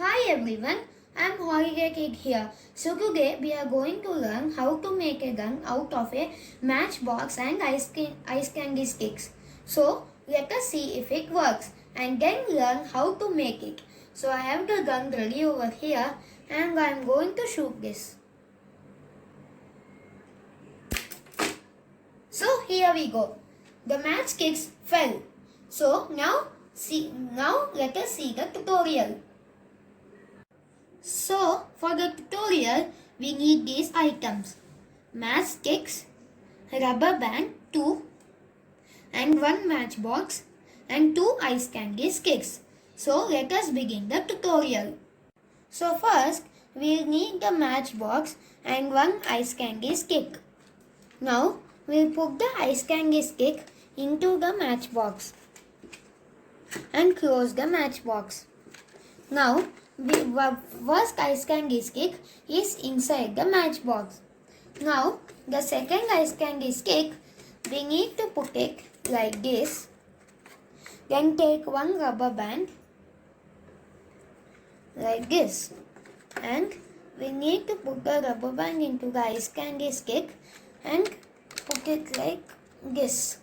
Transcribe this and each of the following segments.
Hi everyone, I'm Holiday Kid here. So today we are going to learn how to make a gun out of a matchbox and ice candy sticks. So let us see if it works and then learn how to make it. So I have the gun ready over here and I'm going to shoot this. So here we go. The matchsticks fell. So now let us see the tutorial. So for the tutorial we need these items: matchsticks, rubber band 2 and 1 matchbox and 2 ice candy sticks. So let us begin the tutorial. So first we'll need the matchbox and 1 ice candy stick. Now we'll put the ice candy stick into the matchbox and close the matchbox. Now the first ice candy stick is inside the matchbox. Now the second ice candy stick, we need to put it like this. Then take 1 rubber band like this, and we need to put the rubber band into the ice candy stick and put it like this.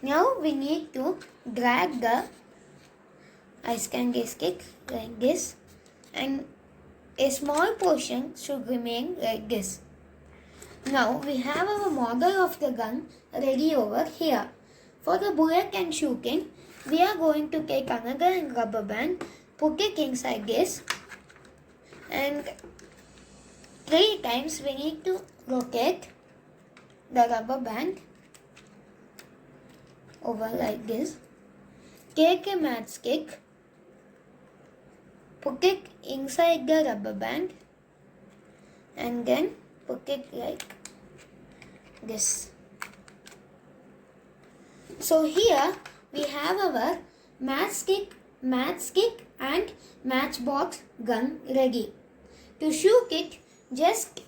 Now we need to drag the ice candy stick like this, and a small portion should remain like this. Now we have our model of the gun ready over here. For the bullet and shooting, we are going to take another rubber band, put it inside this, and 3 times we need to rotate the rubber band over like this. Take a matchstick, put it inside the rubber band and then put it like this. So here we have our matchstick and matchbox gun ready. To shoot it, just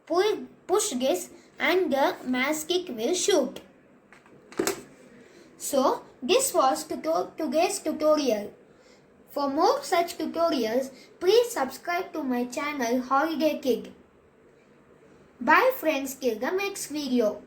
push this and the matchstick will shoot. So this was today's tutorial. For more such tutorials, please subscribe to my channel Holiday Kid. Bye friends, till the next video.